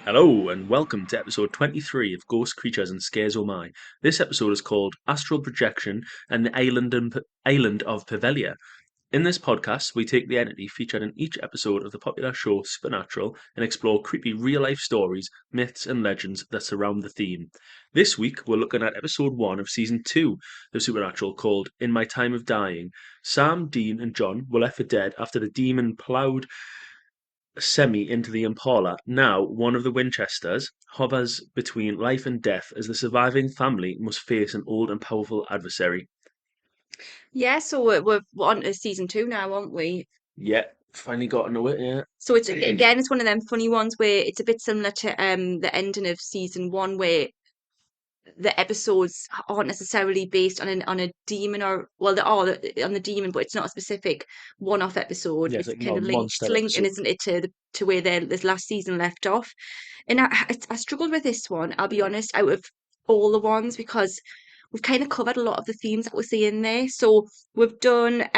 Hello and welcome to episode 23 of Ghost Creatures and Scares Oh My. This episode is called Astral Projection and the Island of Poveglia. In this podcast, we take the entity featured in each episode of the popular show Supernatural and explore creepy real-life stories, myths and legends that surround the theme. This week, we're looking at episode 1 of season 2 of Supernatural called In My Time of Dying. Sam, Dean and John were left for dead after the demon ploughed Semi into the Impala. Now, one of the Winchesters hovers between life and death as the surviving family must face an old and powerful adversary. Yeah, so we're on to season 2 now, aren't we? Yeah, finally got into it, yeah. So it's again, it's one of them funny ones where it's a bit similar to the ending of season 1, where the episodes aren't necessarily based on a demon, or well, they are on the demon, but it's not a specific one-off episode. Yeah, it's It's like kind not a of monster linking, episode. isn't it, to where this last season left off. And I struggled with this one, I'll be honest, out of all the ones, because we've kind of covered a lot of the themes that we see in there. So we've done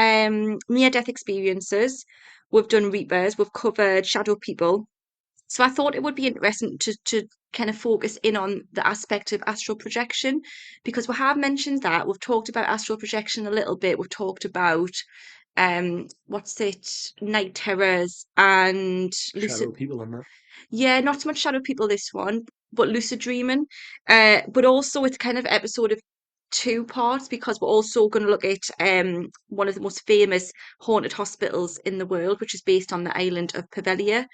near-death experiences, we've done Reapers, we've covered Shadow People. So I thought it would be interesting to kind of focus in on the aspect of astral projection, because we have mentioned that. We've talked about astral projection a little bit. We've talked about what's it, night terrors and lucid, Shadow people on that. yeah, not so much shadow people this one, but lucid dreaming. But also it's kind of episode of two parts, because we're also going to look at one of the most famous haunted hospitals in the world, which is based on the island of Poveglia.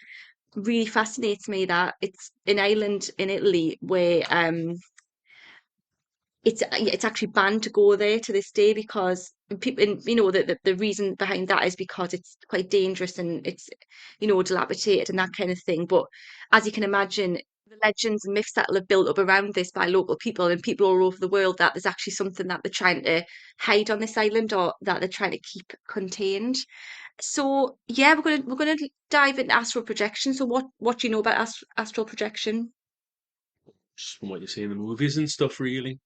Really fascinates me that it's an island in Italy where it's actually banned to go there to this day, because people, and the reason behind that is because it's quite dangerous and it's dilapidated and that kind of thing. But as you can imagine, the legends and myths that will have built up around this by local people and people all over the world, that there's actually something that they're trying to hide on this island, or that they're trying to keep contained. So yeah, we're gonna dive into astral projection. So what do you know about astral projection? Just from what you see in the movies and stuff, really.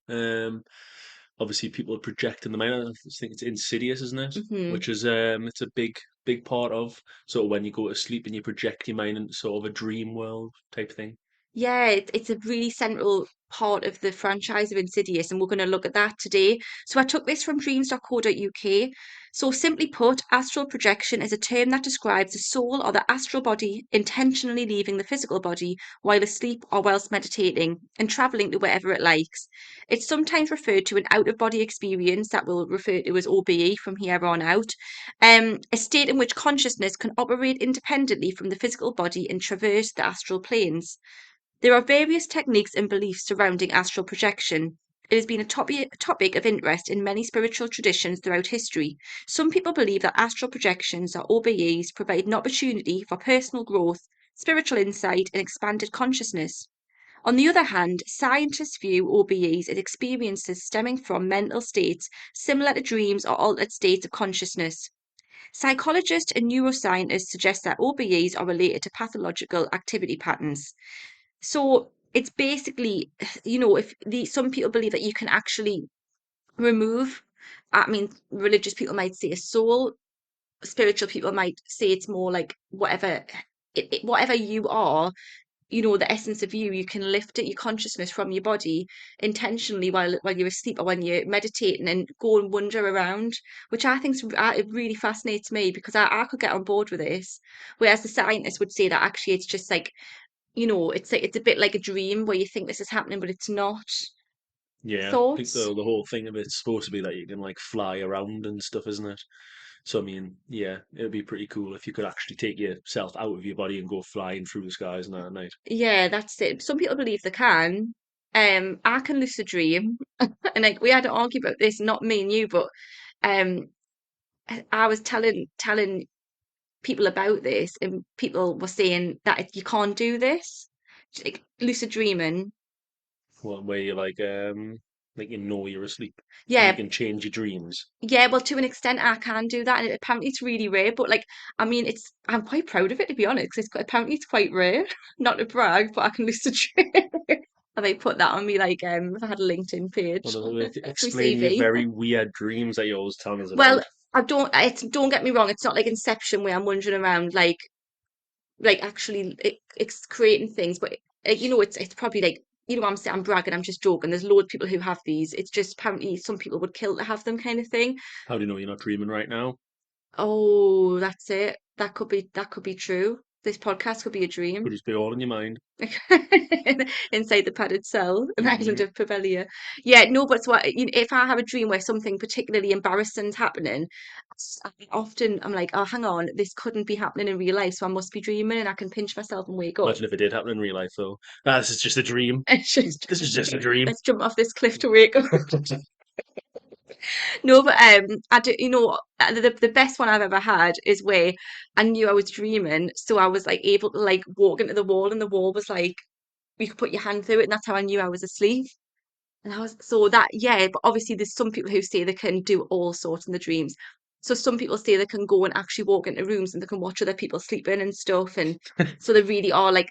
Obviously, people are projecting the mind. I think it's Insidious, isn't it? Hmm. Which is it's a big part of sort of when you go to sleep and you project your mind into sort of a dream world type thing. Yeah, it's a really central part of the franchise of Insidious, and we're going to look at that today. So I took this from dreams.co.uk. So simply put, astral projection is a term that describes the soul or the astral body intentionally leaving the physical body while asleep or whilst meditating and traveling to wherever it likes. It's sometimes referred to an out-of-body experience that we'll refer to as OBE from here on out, a state in which consciousness can operate independently from the physical body and traverse the astral planes. There are various techniques and beliefs surrounding astral projection. It has been a topic of interest in many spiritual traditions throughout history. Some people believe that astral projections or OBEs provide an opportunity for personal growth, spiritual insight, and expanded consciousness. On the other hand, scientists view OBEs as experiences stemming from mental states similar to dreams or altered states of consciousness. Psychologists and neuroscientists suggest that OBEs are related to pathological activity patterns. So it's basically, if some people believe that you can actually remove, I mean, religious people might say a soul, spiritual people might say it's more like whatever, whatever you are, the essence of you, you can lift it, your consciousness from your body intentionally while you're asleep or when you're meditating, and go and wander around, which I think it really fascinates me, because I could get on board with this. Whereas the scientists would say that actually it's just like, it's a bit like a dream where you think this is happening, but it's not. Yeah, I think Thoughts? the whole thing of it's supposed to be that you can like fly around and stuff, isn't it? So I mean, yeah, it'd be pretty cool if you could actually take yourself out of your body and go flying through the skies and that at night. Yeah, that's it. Some people believe they can. I can lucid dream, and like we had to argue about this, not me and you, but um, I was telling people about this, and people were saying that you can't do this, like lucid dreaming. Where you like you know you're asleep and you Yeah, can change your dreams. yeah, well, to an extent, I can do that, and apparently it's really rare. But like, I mean, I'm quite proud of it, to be honest, 'cause apparently it's quite rare. Not to brag, but I can lose the dream. And they put that on me, like, if I had a LinkedIn Well, page, my explain your CV. very weird dreams that you're always telling us about. Well, don't get me wrong, it's not like Inception where I'm wandering around like actually it's creating things, but it's probably like, I'm bragging, I'm just joking. There's loads of people who have these. It's just apparently some people would kill to have them kind of thing. How do you know you're not dreaming right now? Oh, that's it. That could be true. This podcast could be a dream. Could just be all in your mind. Inside the padded cell, an island Hmm. of Poveglia. Yeah, no, but it's what if I have a dream where something particularly embarrassing's happening, I'm like, oh, hang on, this couldn't be happening in real life, so I must be dreaming, and I can pinch myself and wake up. Imagine if it did happen in real life, though. Ah, this is just a dream. It's just This is just a dream. let's jump off this cliff to wake up. No, but I do. The best one I've ever had is where I knew I was dreaming, so I was like able to like walk into the wall, and the wall was like you could put your hand through it, and that's how I knew I was asleep. And I was so that, yeah, but obviously there's some people who say they can do all sorts in the dreams. So some people say they can go and actually walk into rooms and they can watch other people sleeping and stuff, and so they really are like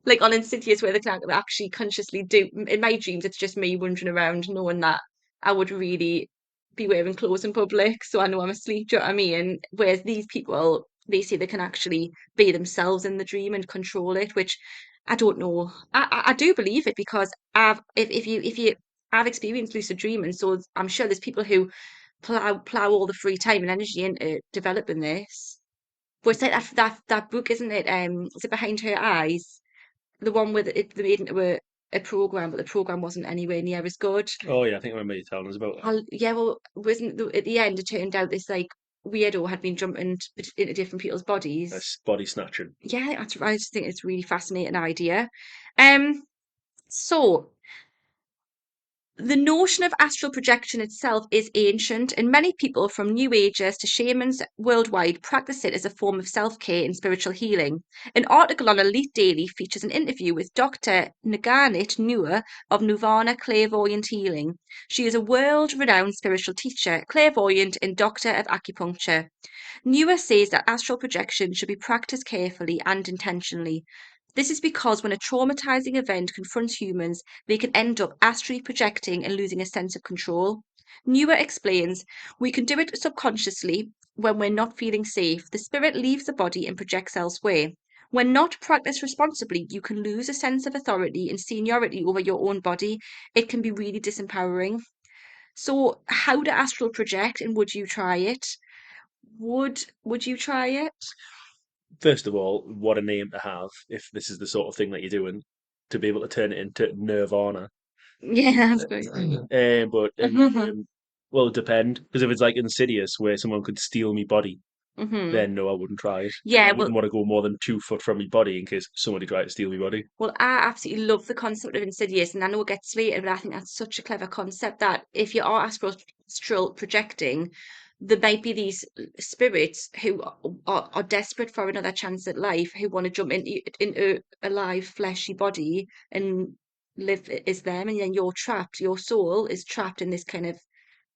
like on Insidious where they can actually consciously do. In my dreams, it's just me wandering around knowing that I would really be wearing clothes in public, so I know I'm asleep. Do you know what I mean? Whereas these people, they say they can actually be themselves in the dream and control it, which I don't know. I do believe it because if you I've experienced lucid dreaming, so I'm sure there's people who plow all the free time and energy into developing this. But it's like that book, isn't it? Is it Behind Her Eyes? The one with it they made into a program, but the program wasn't anywhere near as good. Oh yeah, I think I remember you telling us about that. Yeah, well, wasn't at the end it turned out this like weirdo had been jumping into different people's bodies. That's body snatching. Yeah, I just think it's a really fascinating idea. Um, so the notion of astral projection itself is ancient, and many people, from New Agers to shamans worldwide, practice it as a form of self care and spiritual healing. An article on Elite Daily features an interview with Dr. Naganit Noor of Nirvana Clairvoyant Healing. She is a world renowned spiritual teacher, clairvoyant, and doctor of acupuncture. Newer says that astral projection should be practiced carefully and intentionally. This is because when a traumatizing event confronts humans, they can end up astrally projecting and losing a sense of control. Newer explains we can do it subconsciously when we're not feeling safe. The spirit leaves the body and projects elsewhere. When not practiced responsibly, you can lose a sense of authority and seniority over your own body. It can be really disempowering. So, how to astral project, and would you try it? Would you try it? First of all, what a name to have if this is the sort of thing that you're doing, to be able to turn it into Nirvana. Yeah, that's great. But well, it depend because if it's like Insidious where someone could steal me body, Hmm. then no, I wouldn't try it because I Yeah, well, wouldn't want to go more than 2 foot from my body in case somebody tried to steal me body. I absolutely love the concept of Insidious, and I know it gets slated, but I think that's such a clever concept that if you are astral projecting, there might be these spirits who are desperate for another chance at life, who want to jump into a live, fleshy body and live as them, and then you're trapped. Your soul is trapped in this kind of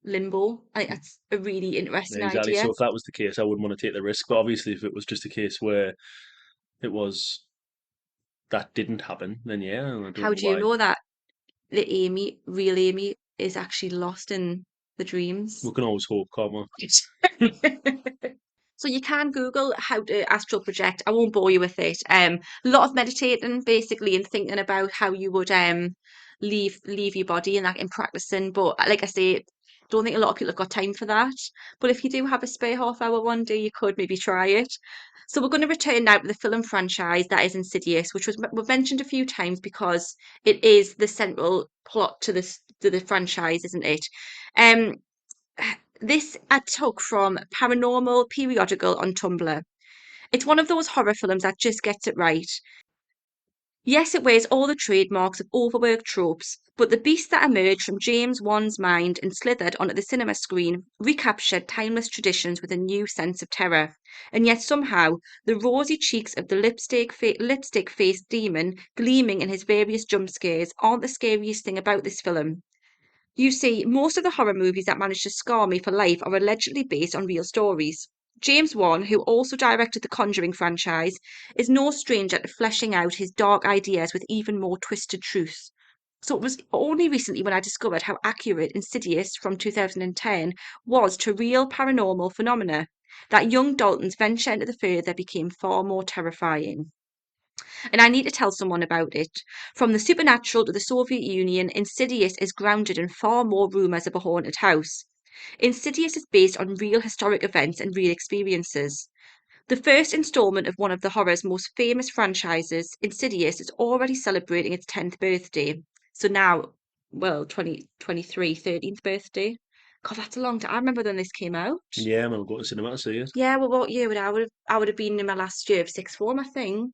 limbo. I think that's a really Yeah, interesting exactly. So idea. if that was the case, I wouldn't want to take the risk. But obviously, if it was just a case where it was that didn't happen, then yeah, I don't How know do you why. know that the real Amy, is actually lost in the We dreams? can always hope, can't we? So you can Google how to astral project. I won't bore you with it. A lot of meditating basically and thinking about how you would leave your body and that in practicing. But like I say, don't think a lot of people have got time for that. But if you do have a spare half hour one day, you could maybe try it. So we're going to return now to the film franchise that is Insidious, which was we've mentioned a few times because it is the central plot to the franchise, isn't it? Um, this I took from Paranormal Periodical on Tumblr. It's one of those horror films that just gets it right. Yes, it wears all the trademarks of overworked tropes, but the beast that emerged from James Wan's mind and slithered onto the cinema screen recaptured timeless traditions with a new sense of terror. And yet somehow, the rosy cheeks of the lipstick-faced demon gleaming in his various jump scares aren't the scariest thing about this film. You see, most of the horror movies that manage to scar me for life are allegedly based on real stories. James Wan, who also directed the Conjuring franchise, is no stranger to fleshing out his dark ideas with even more twisted truths. So it was only recently when I discovered how accurate Insidious from 2010 was to real paranormal phenomena. that young Dalton's venture into the further became far more terrifying. And I need to tell someone about it. From the supernatural to the Soviet Union, Insidious is grounded in far more rumours of a haunted house. Insidious is based on real historic events and real experiences. The first installment of one of the horror's most famous franchises, Insidious, is already celebrating its 10th birthday. So now, well, 2023, 13th birthday. God, that's a long time. I remember when this came out. Yeah, I'm going to cinema to see it. Yeah, well, what year would I would have been in my last year of sixth form, I think,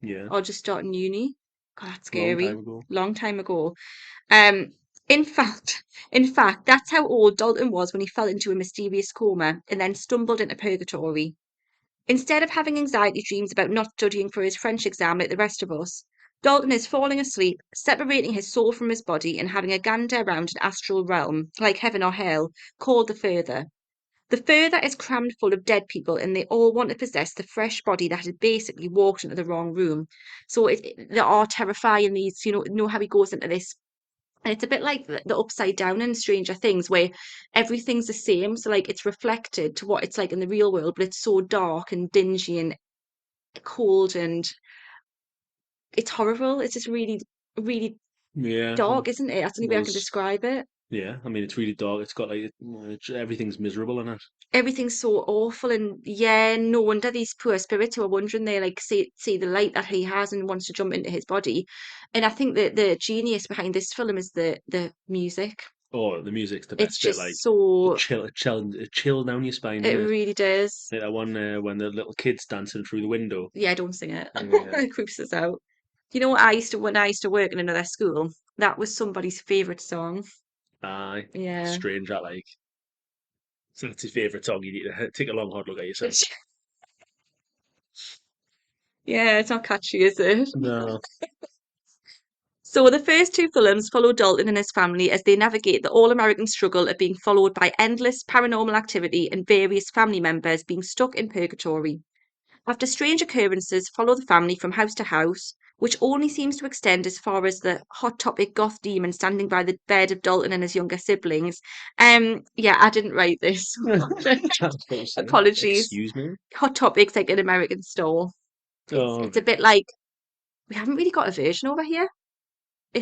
Yeah, or just starting uni. God, that's long scary. time ago. Long time ago. Um, in fact, that's how old Dalton was when he fell into a mysterious coma and then stumbled into purgatory. Instead of having anxiety dreams about not studying for his French exam like the rest of us, Dalton is falling asleep, separating his soul from his body and having a gander around an astral realm, like heaven or hell, called the Further. The Further is crammed full of dead people and they all want to possess the fresh body that had basically walked into the wrong room. So they are terrifying these, know how he goes into this, and it's a bit like the upside down in Stranger Things, where everything's the same. So like it's reflected to what it's like in the real world, but it's so dark and dingy and cold and it's horrible. It's just really, really Yeah, dark, isn't it? That's the only way I can was describe it. yeah. I mean, it's really dark. It's got like everything's miserable in it. Everything's so awful, and yeah, no wonder these poor spirits who are wondering they like see the light that he has and wants to jump into his body. And I think that the genius behind this film is the music. Oh, the music's the It's best bit. Like just so a chill down your spine, it isn't it? really does. Like that one when the little kid's dancing through the window. Yeah, don't sing it. Yeah, It creeps us out. You know what I used to when I used to work in another school? That was somebody's favorite song. aye, Yeah. strange that like. So that's his favourite song. You need to take a long hard look at yourself. Yeah, it's not catchy, is it? No. So the first two films follow Dalton and his family as they navigate the all-American struggle of being followed by endless paranormal activity and various family members being stuck in purgatory. After strange occurrences follow the family from house to house, which only seems to extend as far as the hot topic goth demon standing by the bed of Dalton and his younger siblings. Yeah, I didn't write this. That's what I'm saying. Apologies. Excuse me. Hot Topic's like an American store. It's Oh, it's a bit like we haven't really got a version over here.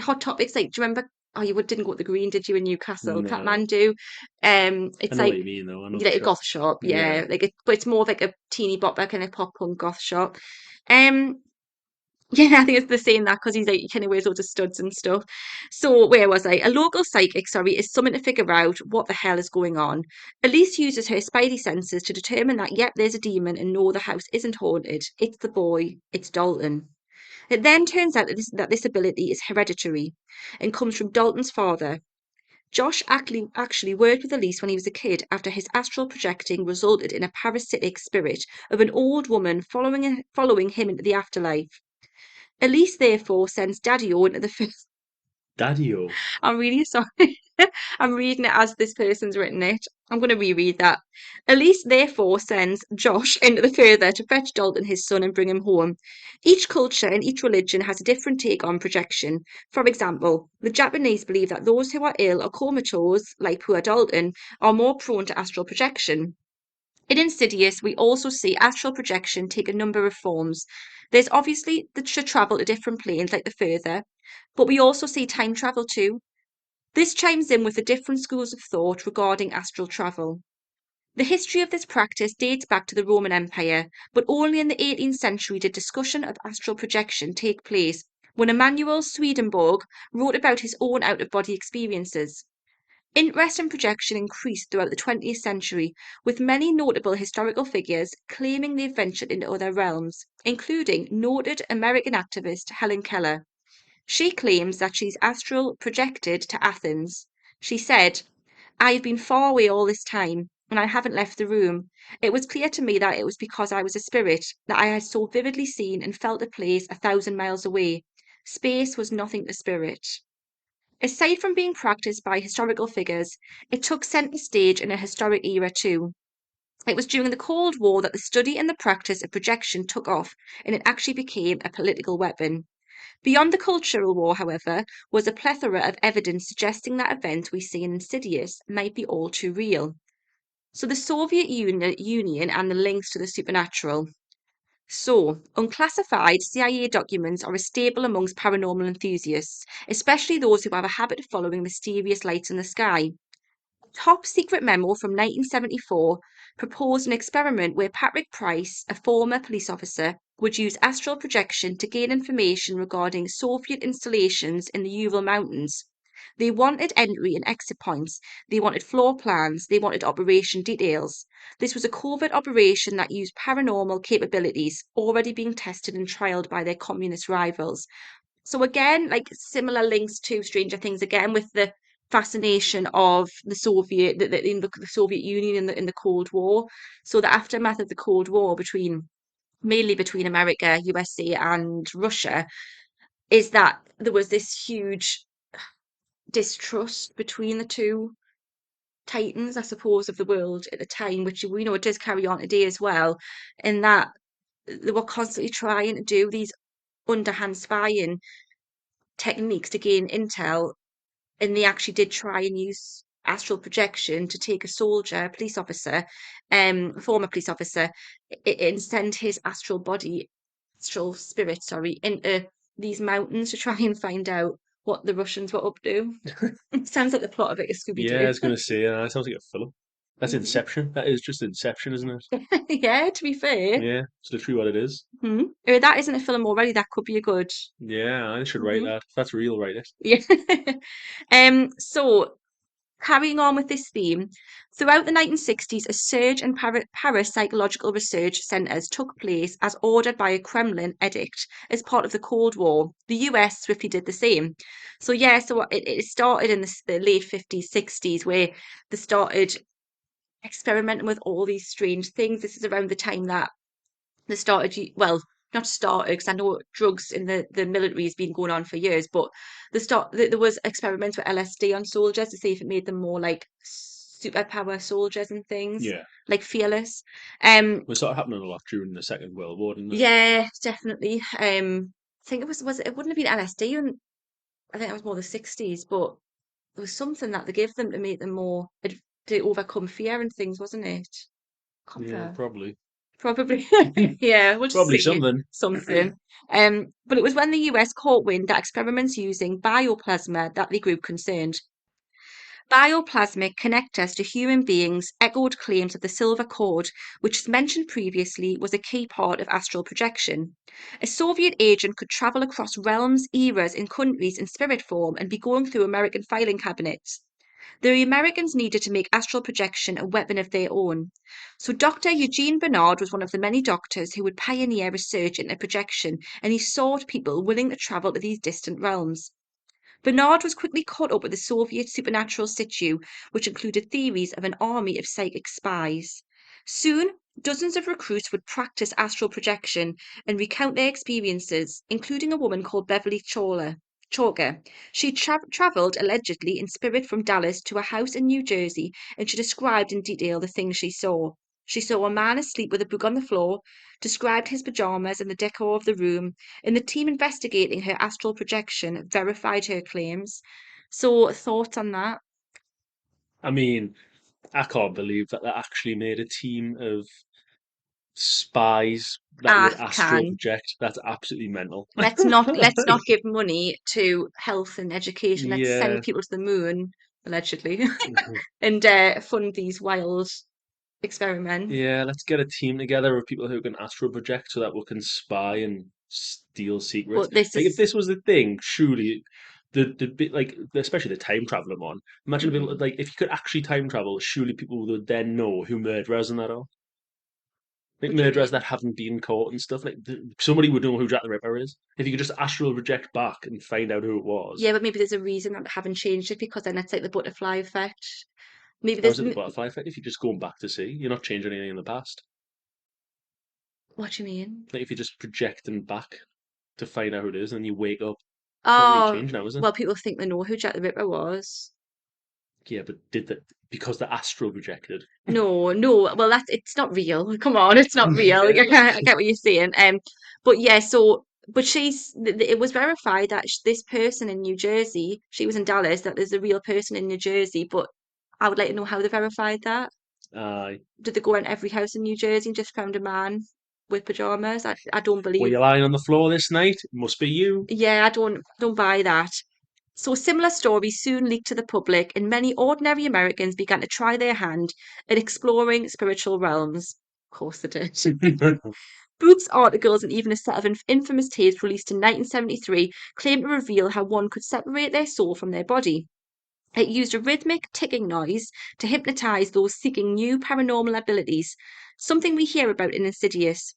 Hot Topics, like, do you remember? Oh, didn't go to the Green, did you, in Newcastle? no. Kathmandu. I It's know what like you mean, though. I know you the like a shop. goth shop, Yeah. yeah. But it's more of like a teeny bopper kind of pop punk goth shop. Um, yeah, I think it's the same that because he's like he kind of wears loads of studs and stuff. So where was I? A local psychic, sorry, is summoned to figure out what the hell is going on. Elise uses her spidey senses to determine that yep, there's a demon, and no, the house isn't haunted. It's the boy. It's Dalton. It then turns out that this ability is hereditary and comes from Dalton's father. Josh actually worked with Elise when he was a kid after his astral projecting resulted in a parasitic spirit of an old woman following him into the afterlife. Elise therefore sends Daddy-O into the film. Daddy-O. I'm really sorry. I'm reading it as this person's written it. I'm going to reread that. Elise therefore sends Josh into the further to fetch Dalton, his son, and bring him home. Each culture and each religion has a different take on projection. For example, the Japanese believe that those who are ill or comatose, like poor Dalton, are more prone to astral projection. In Insidious, we also see astral projection take a number of forms. There's obviously the travel to different planes, like the further, but we also see time travel too. This chimes in with the different schools of thought regarding astral travel. The history of this practice dates back to the Roman Empire, but only in the 18th century did discussion of astral projection take place, when Emanuel Swedenborg wrote about his own out of body experiences. Interest in projection increased throughout the 20th century, with many notable historical figures claiming they've ventured into other realms, including noted American activist Helen Keller. She claims that she's astral projected to Athens. She said, I have been far away all this time, and I haven't left the room. It was clear to me that it was because I was a spirit, that I had so vividly seen and felt a place 1,000 miles away. Space was nothing to spirit. Aside from being practiced by historical figures, it took centre stage in a historic era too. It was during the Cold War that the study and the practice of projection took off, and it actually became a political weapon. Beyond the Cultural War, however, was a plethora of evidence suggesting that events we see in Insidious might be all too real. So the Soviet Union and the links to the supernatural. So, unclassified CIA documents are a staple amongst paranormal enthusiasts, especially those who have a habit of following mysterious lights in the sky. Top secret memo from 1974 proposed an experiment where Patrick Price, a former police officer, would use astral projection to gain information regarding Soviet installations in the Ural Mountains. They wanted entry and exit points, they wanted floor plans, they wanted operation details. This was a covert operation that used paranormal capabilities already being tested and trialed by their communist rivals. So again, like similar links to Stranger Things again with the fascination of the Soviet the Soviet Union in the Cold War. So the aftermath of the Cold War mainly between America, USA, and Russia is that there was this huge distrust between the two titans, I suppose, of the world at the time, which we know it does carry on today as well, in that they were constantly trying to do these underhand spying techniques to gain intel, and they actually did try and use astral projection to take a soldier, a police officer, former police officer, and send his astral spirit, sorry, into these mountains to try and find out what the Russians were up to. Sounds like the plot of it is Scooby Yeah, I Doo. was gonna say, that sounds like a film. That's Inception. That is just Inception, isn't it? Yeah, to be fair. Yeah, it's literally what it is. If that isn't a film already, that could be a good. Yeah, I should write Mhm. that. If that's real, write it. Yeah. So carrying on with this theme, throughout the 1960s, a surge in parapsychological research centres took place as ordered by a Kremlin edict as part of the Cold War. The US swiftly did the same. So, yeah, so it started in the late 50s, 60s, where they started experimenting with all these strange things. This is around the time that they started, well, not started, because I know drugs in the military has been going on for years, but there was experiments with LSD on soldiers to see if it made them more like superpower soldiers and things, Yeah. like fearless. Um, It started happening a lot during the Second World War, didn't it? yeah, definitely. I think it wouldn't have been LSD, and I think that was more the 60s, but there was something that they gave them to make them more to overcome fear and things, wasn't it? Yeah, Comfort. probably. Probably. Yeah, we'll just Probably see. something. Something. But it was when the US caught wind that experiments using bioplasma that they grew concerned. Bioplasmic connectors to human beings echoed claims of the silver cord, which, as mentioned previously, was a key part of astral projection. A Soviet agent could travel across realms, eras, and countries in spirit form and be going through American filing cabinets. The Americans needed to make astral projection a weapon of their own. So Dr. Eugene Bernard was one of the many doctors who would pioneer research into projection, and he sought people willing to travel to these distant realms. Bernard was quickly caught up with the Soviet supernatural situ, which included theories of an army of psychic spies. Soon, dozens of recruits would practice astral projection and recount their experiences, including a woman called Beverly Chalker. She traveled allegedly in spirit from Dallas to a house in New Jersey, and she described in detail the things she saw. She saw a man asleep with a book on the floor, described his pajamas and the decor of the room, and the team investigating her astral projection verified her claims. So, thoughts on that? I mean, I can't believe that they actually made a team of spies that would I astral can. project. That's absolutely mental. Let's not give money to health and education. Let's Yeah. send people to the moon, allegedly, and fund these wild experiments. Yeah, let's get a team together of people who can astral project so that we can spy and steal secrets. But this Like if is this was the thing, surely the bit like especially the time traveling one. Imagine if mhm. like if you could actually time travel, surely people would then know who murderers and that are. Like What do you murderers that mean? haven't been caught and stuff. Like somebody would know who Jack the Ripper is if you could just astral project back and find out who it was. Yeah, but maybe there's a reason that I haven't changed it because then it's like the butterfly effect. Maybe How there's is it the butterfly effect? If you're just going back to see, you're not changing anything in the past. what do you mean? Like if you're just projecting back to find out who it is, and then you wake up, it's not really Oh, changed now, is it? well, people think they know who Jack the Ripper was. Yeah, but did that because the astral projected? No, no. Well, it's not real. Come on, it's not real. Yeah. I get what you're saying. But yeah, but it was verified that this person in New Jersey, she was in Dallas, that there's a real person in New Jersey. But I would like to know how they verified that. Aye. Did they go in every house in New Jersey and just found a man with pajamas? I don't Were believe. you lying on the floor this night? It must be you. Yeah, I don't buy that. So similar stories soon leaked to the public, and many ordinary Americans began to try their hand at exploring spiritual realms. Of course they did. Books, articles, and even a set of infamous tapes released in 1973 claim to reveal how one could separate their soul from their body. It used a rhythmic ticking noise to hypnotize those seeking new paranormal abilities, something we hear about in Insidious.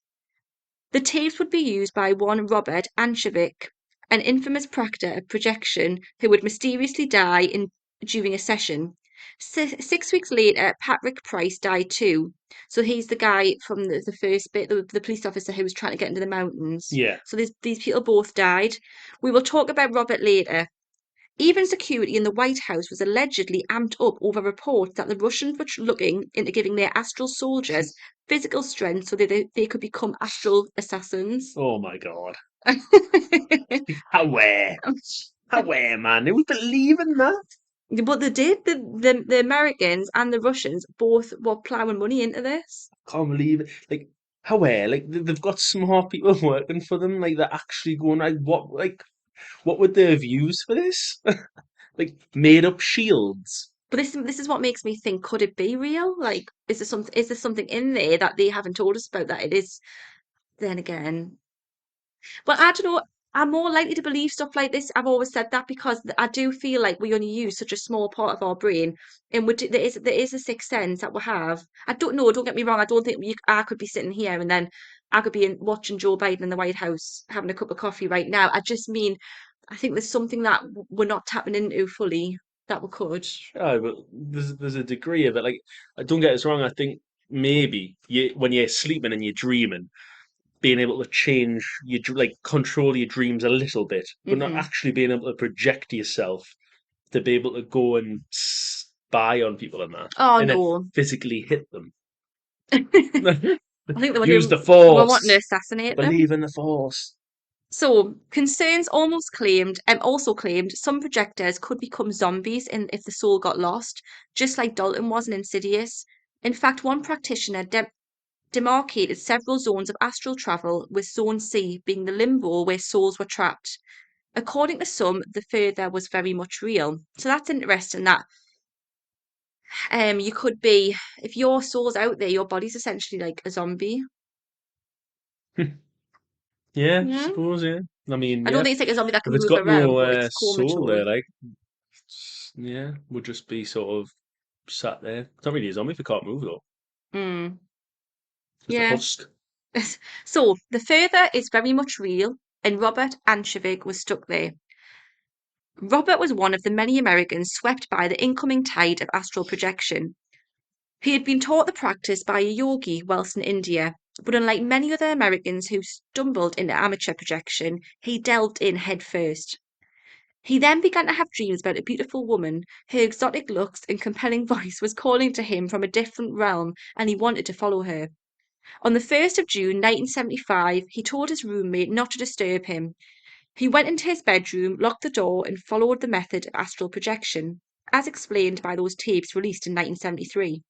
The tapes would be used by one Robert Anchovik, an infamous practitioner of projection who would mysteriously during a session. 6 weeks later, Patrick Price died too. So he's the guy from the first bit, the police officer who was trying to get into the mountains. Yeah. So these people both died. We will talk about Robert later. Even security in the White House was allegedly amped up over reports that the Russians were looking into giving their astral soldiers physical strength so that they could become astral assassins. Oh my God. How How man? Who would believe in that? But they did. The Americans and the Russians both were plowing money into this. Can't believe it. Like, like they've got smart people working for them. Like they're actually going what would they have used for this? Like made up shields. But this is what makes me think: could it be real? Like, is there something in there that they haven't told us about that it is? Then again, well, I don't know. I'm more likely to believe stuff like this. I've always said that because I do feel like we only use such a small part of our brain, and there is a sixth sense that we have. I don't know. Don't get me wrong. I don't think I could be sitting here and then I could be watching Joe Biden in the White House having a cup of coffee right now. I just mean I think there's something that we're not tapping into fully that we could. Oh, but there's a degree of it. Like, don't get us wrong. I think maybe when you're sleeping and you're dreaming, being able to change like control your dreams a little bit, but not Hmm. actually being able to project yourself to be able to go and spy on people and that, Oh and then no. physically hit them. I think they were Use the doing. We're wanting to force. assassinate them. Believe in the force. So, concerns also claimed some projectors could become zombies if the soul got lost, just like Dalton was in Insidious. In fact, one practitioner demarcated several zones of astral travel, with Zone C being the limbo where souls were trapped. According to some, the further was very much real. So that's interesting that you could be, if your soul's out there, your body's essentially like a zombie. Yeah, Yeah. suppose, yeah. I mean, I don't yeah. think it's like a zombie that If can it's move got around, no but it's soul there, comatose. like, yeah, would just be sort of sat there. It's not really a zombie if it can't move, though. Mm. Just a Yeah. husk. So the further is very much real, and Robert Anchovik was stuck there. Robert was one of the many Americans swept by the incoming tide of astral projection. He had been taught the practice by a yogi whilst in India, but unlike many other Americans who stumbled into amateur projection, he delved in head first. He then began to have dreams about a beautiful woman. Her exotic looks and compelling voice was calling to him from a different realm, and he wanted to follow her. On the 1st of June 1975, he told his roommate not to disturb him. He went into his bedroom, locked the door, and followed the method of astral projection, as explained by those tapes released in 1973.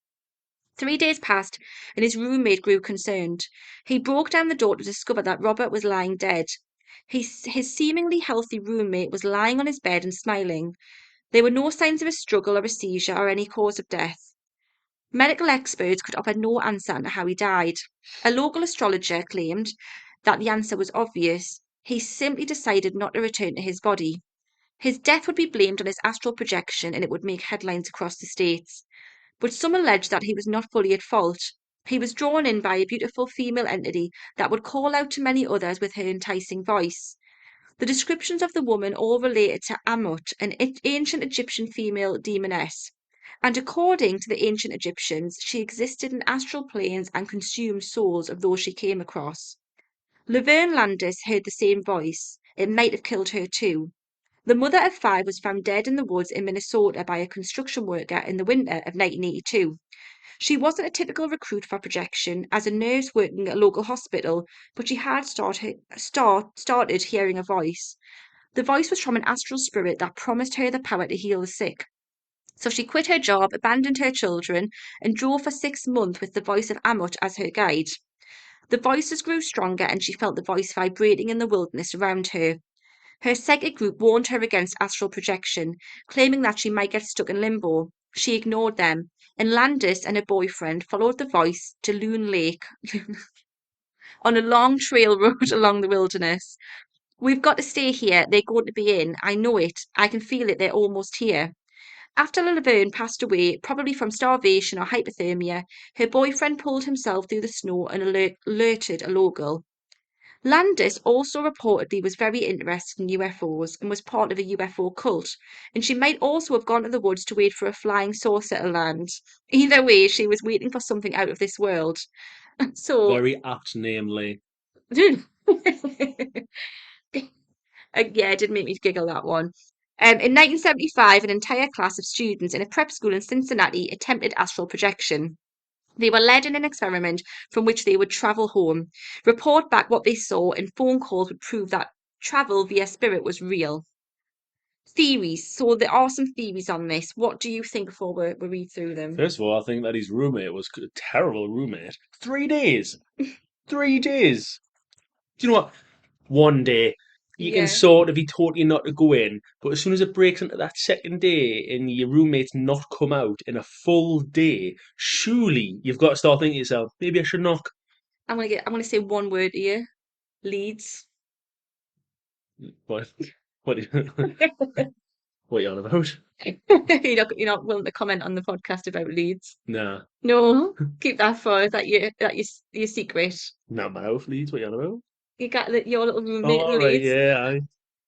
3 days passed, and his roommate grew concerned. He broke down the door to discover that Robert was lying dead. His seemingly healthy roommate was lying on his bed and smiling. There were no signs of a struggle or a seizure or any cause of death. Medical experts could offer no answer on how he died. A local astrologer claimed that the answer was obvious. He simply decided not to return to his body. His death would be blamed on his astral projection and it would make headlines across the states. But some alleged that he was not fully at fault. He was drawn in by a beautiful female entity that would call out to many others with her enticing voice. The descriptions of the woman all related to Amut, an ancient Egyptian female demoness. And according to the ancient Egyptians, she existed in astral planes and consumed souls of those she came across. Laverne Landis heard the same voice. It might have killed her too. The mother of five was found dead in the woods in Minnesota by a construction worker in the winter of 1982. She wasn't a typical recruit for projection as a nurse working at a local hospital, but she had started hearing a voice. The voice was from an astral spirit that promised her the power to heal the sick. So she quit her job, abandoned her children, and drove for 6 months with the voice of Amut as her guide. The voices grew stronger, and she felt the voice vibrating in the wilderness around her. Her psychic group warned her against astral projection, claiming that she might get stuck in limbo. She ignored them, and Landis and her boyfriend followed the voice to Loon Lake on a long trail road along the wilderness. We've got to stay here. They're going to be in. I know it. I can feel it. They're almost here. After Laverne passed away, probably from starvation or hypothermia, her boyfriend pulled himself through the snow and alerted a local. Landis also reportedly was very interested in UFOs and was part of a UFO cult, and she might also have gone to the woods to wait for a flying saucer to land. Either way, she was waiting for something out of this world. So, Very apt name, Lee. yeah, it did make me giggle, that one. In 1975, an entire class of students in a prep school in Cincinnati attempted astral projection. They were led in an experiment from which they would travel home, report back what they saw, and phone calls would prove that travel via spirit was real. Theories. So there are some theories on this. What do you think before we read through them? First of all, I think that his roommate was a terrible roommate. 3 days. 3 days. Do you know what? One day you can Yeah, sort of be taught you not to go in, but as soon as it breaks into that second day and your roommate's not come out in a full day, surely you've got to start thinking to yourself, maybe I should knock. I'm gonna say one word here. Leads. What? What? What are you on about? You're not willing to comment on the podcast about Leeds. Nah, No, keep that for is that your secret. not my house, Leeds. What are you on about? You got your little Oh, roommate in all right, Leeds. yeah, I.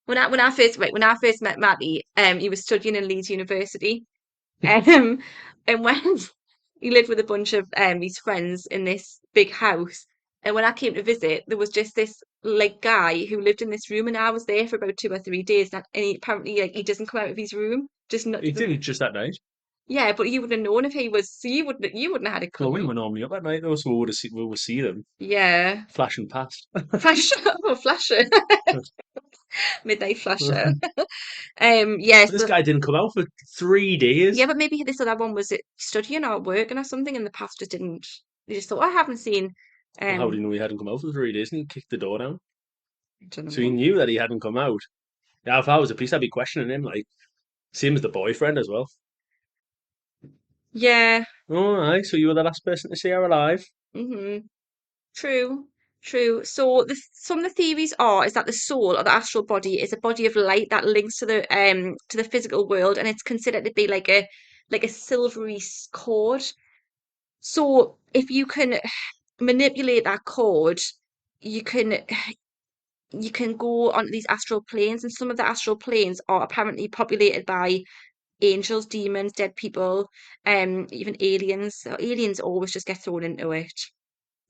When I first met Matty, he was studying in Leeds University. Um, and when he lived with a bunch of his friends in this big house, and when I came to visit, there was just this like guy who lived in this room, and I was there for about 2 or 3 days, and he, apparently like he doesn't come out of his room, just not. He did it just that night. Yeah, but you would have known if he was. So you wouldn't have had a Well, we clue. were normally up at night though, so we would see them Yeah, flashing past. flash, oh, flasher, midnight flasher. Yes, This guy didn't come out for 3 days. yeah, but maybe this other one was it studying or working or something, and the pastor didn't. They just thought, "Oh, I haven't seen. Well, how do you Um, know he hadn't come out for 3 days and he kicked the door down? I don't So he know. knew that he hadn't come out. Yeah, if I was a priest, I'd be questioning him, like, same as the boyfriend as well. Yeah. Oh, aye, so you were the last person to see her alive. Mm-hmm. True. True. So some of the theories are is that the soul or the astral body is a body of light that links to the physical world, and it's considered to be like a silvery cord. So if you can manipulate that cord, you can you can go onto these astral planes, and some of the astral planes are apparently populated by angels, demons, dead people, even aliens. So aliens always just get thrown into it.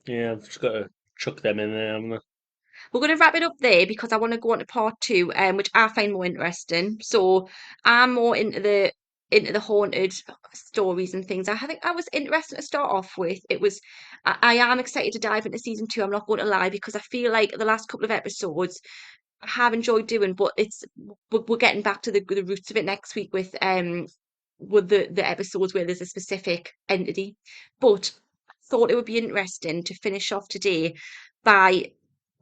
Yeah, I've just got to chuck them in there, haven't I? We're going to wrap it up there because I want to go on to part two, which I find more interesting. So I'm more into the haunted stories and things. I think I was interested to start off with. I am excited to dive into season two. I'm not going to lie because I feel like the last couple of episodes I have enjoyed doing, but we're getting back to the roots of it next week with the episodes where there's a specific entity. But I thought it would be interesting to finish off today by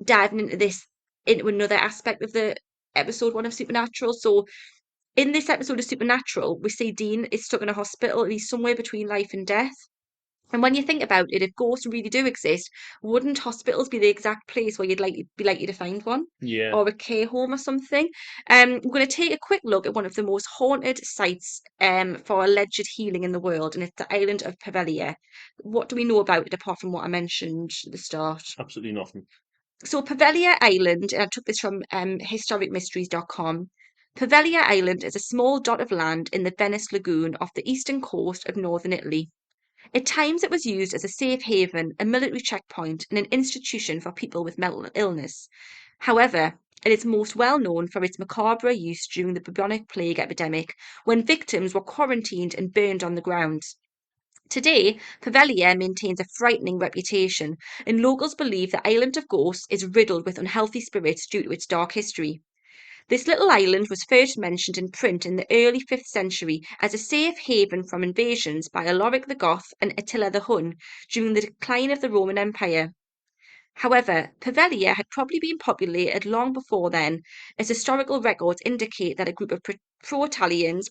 diving into another aspect of the episode one of Supernatural. So in this episode of Supernatural, we see Dean is stuck in a hospital and he's somewhere between life and death. And when you think about it, if ghosts really do exist, wouldn't hospitals be the exact place where you'd be likely to find one? Yeah. Or a care home or something? We're going to take a quick look at one of the most haunted sites for alleged healing in the world, and it's the island of Poveglia. What do we know about it apart from what I mentioned at the start? Absolutely nothing. So Poveglia Island, and I took this from historicmysteries.com. Poveglia Island is a small dot of land in the Venice Lagoon off the eastern coast of northern Italy. At times it was used as a safe haven, a military checkpoint, and an institution for people with mental illness. However, it is most well known for its macabre use during the bubonic plague epidemic, when victims were quarantined and burned on the grounds. Today, Poveglia maintains a frightening reputation, and locals believe the island of ghosts is riddled with unhealthy spirits due to its dark history. This little island was first mentioned in print in the early 5th century as a safe haven from invasions by Alaric the Goth and Attila the Hun during the decline of the Roman Empire. However, Poveglia had probably been populated long before then, as historical records indicate that a group of Proto-Italians,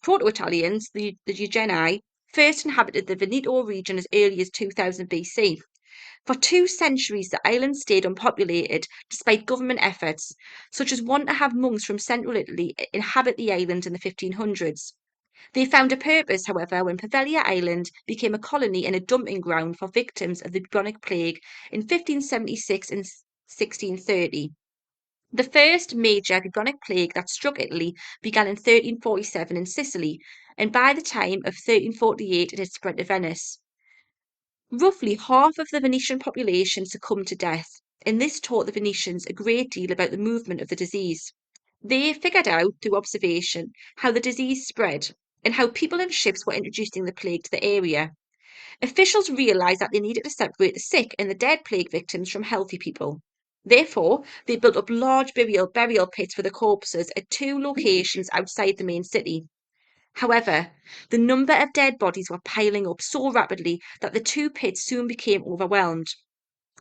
the Eugeni, first inhabited the Veneto region as early as 2000 BC. For 2 centuries, the island stayed unpopulated despite government efforts, such as one to have monks from central Italy inhabit the island in the 1500s. They found a purpose, however, when Poveglia Island became a colony and a dumping ground for victims of the bubonic plague in 1576 and 1630. The first major bubonic plague that struck Italy began in 1347 in Sicily, and by the time of 1348 it had spread to Venice. Roughly half of the Venetian population succumbed to death, and this taught the Venetians a great deal about the movement of the disease. They figured out, through observation, how the disease spread and how people and ships were introducing the plague to the area. Officials realised that they needed to separate the sick and the dead plague victims from healthy people. Therefore, they built up large burial pits for the corpses at 2 locations outside the main city. However, the number of dead bodies were piling up so rapidly that the 2 pits soon became overwhelmed.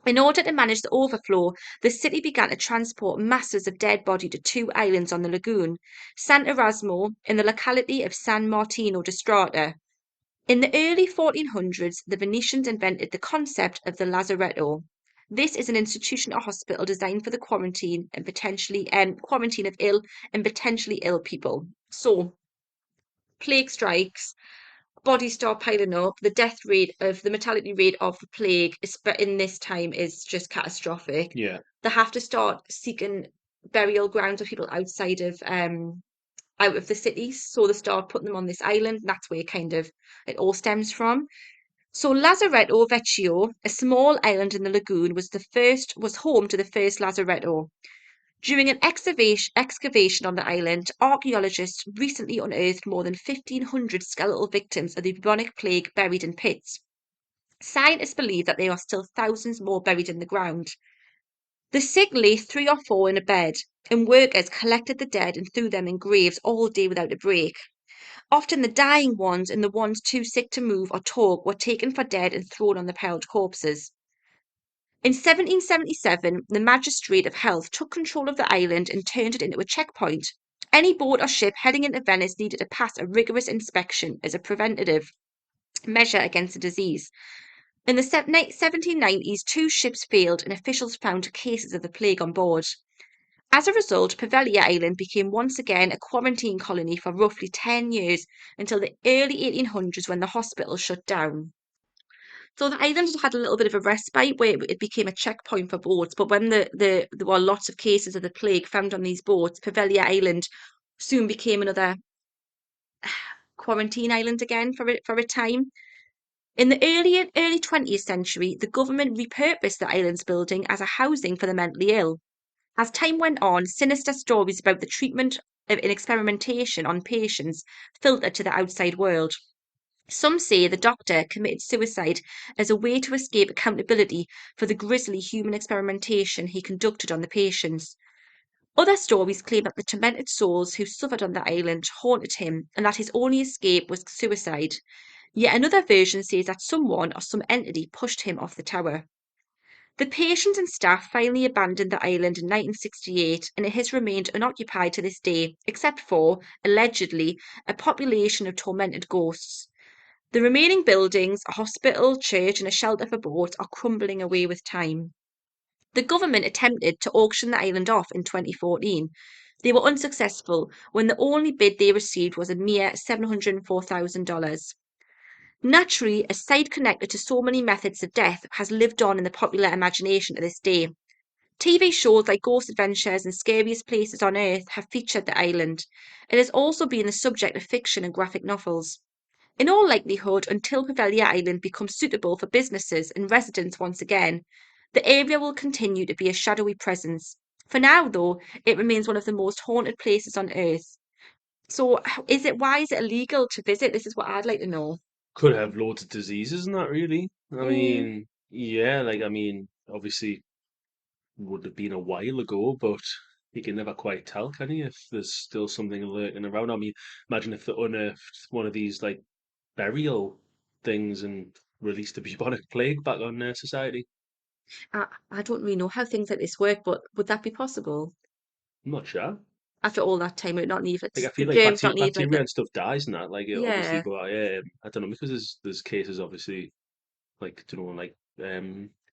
In order to manage the overflow, the city began to transport masses of dead body to 2 islands on the lagoon, San Erasmo and the locality of San Martino di Strata. In the early 1400s, the Venetians invented the concept of the lazaretto. This is an institution or hospital designed for the quarantine of ill and potentially ill people. So, plague strikes, bodies start piling up. The mortality rate of the plague in this time is just catastrophic. Yeah. They have to start seeking burial grounds of people out of the cities. So they start putting them on this island. And that's where it all stems from. So Lazaretto Vecchio, a small island in the lagoon, was home to the first lazaretto. During an excavation on the island, archaeologists recently unearthed more than 1,500 skeletal victims of the bubonic plague buried in pits. Scientists believe that there are still thousands more buried in the ground. The sick lay 3 or 4 in a bed, and workers collected the dead and threw them in graves all day without a break. Often the dying ones and the ones too sick to move or talk were taken for dead and thrown on the piled corpses. In 1777, the Magistrate of Health took control of the island and turned it into a checkpoint. Any boat or ship heading into Venice needed to pass a rigorous inspection as a preventative measure against the disease. In the 1790s, 2 ships failed and officials found cases of the plague on board. As a result, Poveglia Island became once again a quarantine colony for roughly 10 years until the early 1800s when the hospital shut down. So the island had a little bit of a respite where it became a checkpoint for boats, but when there were lots of cases of the plague found on these boats, Poveglia Island soon became another quarantine island again for a time. In the early 20th century, the government repurposed the island's building as a housing for the mentally ill. As time went on, sinister stories about the treatment of and experimentation on patients filtered to the outside world. Some say the doctor committed suicide as a way to escape accountability for the grisly human experimentation he conducted on the patients. Other stories claim that the tormented souls who suffered on the island haunted him and that his only escape was suicide. Yet another version says that someone or some entity pushed him off the tower. The patients and staff finally abandoned the island in 1968 and it has remained unoccupied to this day, except for, allegedly, a population of tormented ghosts. The remaining buildings, a hospital, church, and a shelter for boats, are crumbling away with time. The government attempted to auction the island off in 2014. They were unsuccessful when the only bid they received was a mere $704,000. Naturally, a site connected to so many methods of death has lived on in the popular imagination to this day. TV shows like Ghost Adventures and Scariest Places on Earth have featured the island. It has also been the subject of fiction and graphic novels. In all likelihood, until Poveglia Island becomes suitable for businesses and residents once again, the area will continue to be a shadowy presence. For now, though, it remains one of the most haunted places on Earth. So, why is it illegal to visit? This is what I'd like to know. Could have loads of diseases in that, really. I Mm, mean, yeah, like, I mean, obviously, would have been a while ago, but You can never quite tell, can you, if there's still something lurking around. I mean, imagine if they unearthed one of these like burial things and released the bubonic plague back on society. I don't really know how things like this work, but would that be possible I'm not sure. after all that time? Would it not leave it? Like I The feel like germs not leave like bacteria a and stuff dies and that, like obviously, yeah. but I don't know because there's cases obviously like like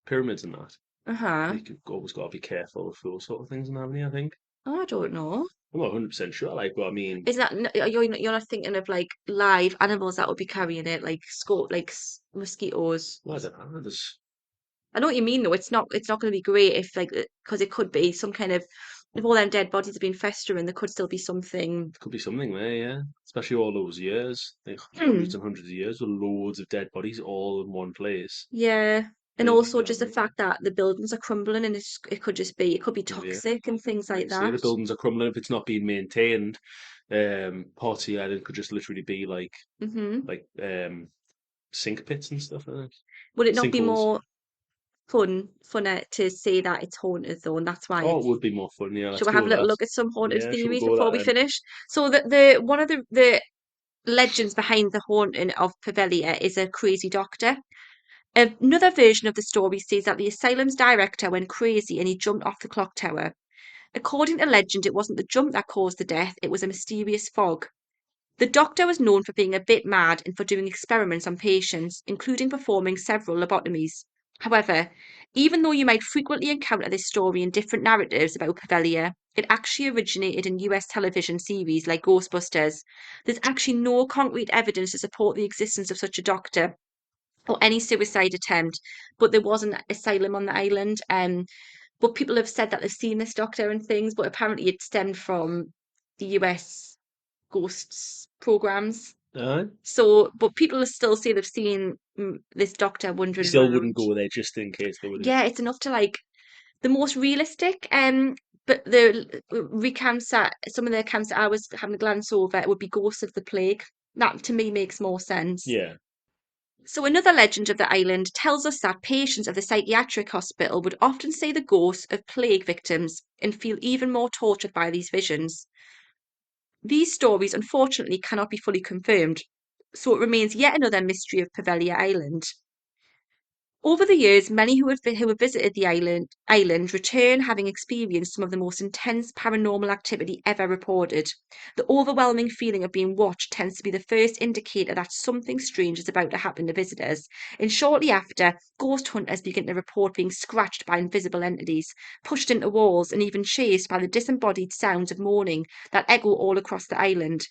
pyramids and that. Uh-huh. Like you've always got to be careful of those sort of things and having I think. Oh, I don't know. I'm not 100% sure, like, but I mean, Is that you're not thinking of like live animals that would be carrying it, like mosquitoes? well, I don't know. There's I know what you mean though. It's not going to be great if like because it could be some kind of if all them dead bodies have been festering, there could still be something. could be something there, yeah. Especially all those years, like hundreds Hmm. and hundreds of years with loads of dead bodies all in one place. Yeah. And Like, also just the fact that the buildings are crumbling and it could be yeah, toxic and things like like you say, that. the buildings are crumbling if it's not being maintained. Parts of the island could just literally be Hmm. like sink pits and stuff, I think. Would it not be Sinkholes. more funner to say that it's haunted though, and that's why Oh, it it's. would be more fun. Yeah, let's Shall we go have a with little that. look at some haunted Yeah, should we theories go with before that we then? finish? So the one of the legends behind the haunting of Poveglia is a crazy doctor. Another version of the story says that the asylum's director went crazy and he jumped off the clock tower. According to legend, it wasn't the jump that caused the death, it was a mysterious fog. The doctor was known for being a bit mad and for doing experiments on patients, including performing several lobotomies. However, even though you might frequently encounter this story in different narratives about Poveglia, it actually originated in US television series like Ghostbusters. There's actually no concrete evidence to support the existence of such a doctor or any suicide attempt, but there was an asylum on the island. But people have said that they've seen this doctor and things, but apparently it stemmed from the US ghosts programs. Aye. But people still say they've seen this doctor You wandering still wouldn't around. go there just in case, though, would you? Yeah, it's enough to like the most realistic. But the recounts that some of the accounts that I was having a glance over it would be ghosts of the plague. That to me makes more sense. Yeah. So another legend of the island tells us that patients of the psychiatric hospital would often see the ghosts of plague victims and feel even more tortured by these visions. These stories unfortunately cannot be fully confirmed, so it remains yet another mystery of Poveglia Island. Over the years, many who have visited the island return having experienced some of the most intense paranormal activity ever reported. The overwhelming feeling of being watched tends to be the first indicator that something strange is about to happen to visitors, and shortly after, ghost hunters begin to report being scratched by invisible entities, pushed into walls, and even chased by the disembodied sounds of mourning that echo all across the island.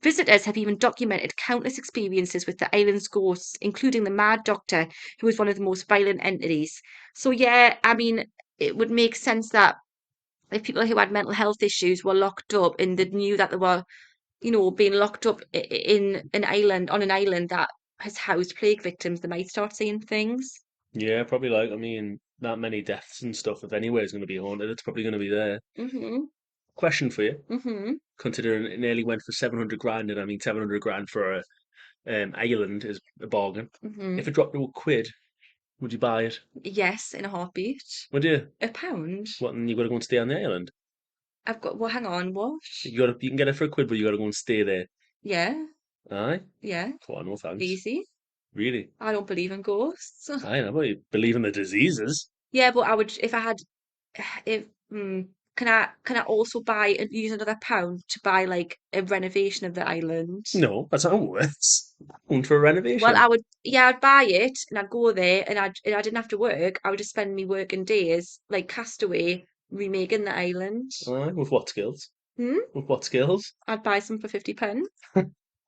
Visitors have even documented countless experiences with the island's ghosts, including the Mad Doctor, who is one of the most violent entities. So, yeah, I mean, it would make sense that if people who had mental health issues were locked up and they knew that they were, being locked up in an island, on an island that has housed plague victims, they might start seeing things. Yeah, probably like, I mean, that many deaths and stuff, if anywhere is going to be haunted, it's probably going to be there. Hmm. Question for you. Hmm. Considering it nearly went for 700 grand, and I mean, 700 grand for a island is a bargain. Hmm. If it dropped to a quid, would you buy it? Yes, in a heartbeat. Would you? A pound? What, and you got to go and stay on the island? Well, hang on, what? You can get it for a quid, but you got to go and stay there. Yeah, Aye? yeah, Oh, no thanks. easy. Really? I don't believe in ghosts. I know, but you believe in the diseases. Yeah, but I would if I had if can I also buy and use another pound to buy like a renovation of the island? No, that's not how it works. Going for a Well, renovation. I would yeah, I'd buy it and I'd go there and I didn't have to work. I would just spend me working days like Castaway remaking the island. Aye, with what skills? Hmm? With what skills? I'd buy some for 50 pence.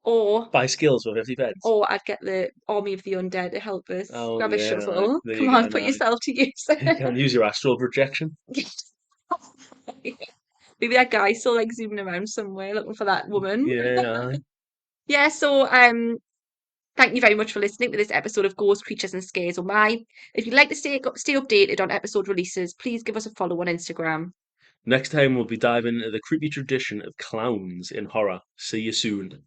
Or Buy skills for 50 pence. or I'd get the Army of the Undead to help us. Oh, Grab a yeah, aye. shovel. There Come you on, go, put now. yourself to use. You can use your astral projection. Maybe that guy's still like zooming around somewhere looking for that woman. Yeah, aye. Yeah, so thank you very much for listening to this episode of Ghost Creatures and Scares Oh My. If you'd like to stay updated on episode releases, please give us a follow on Instagram. Next time we'll be diving into the creepy tradition of clowns in horror. See you soon.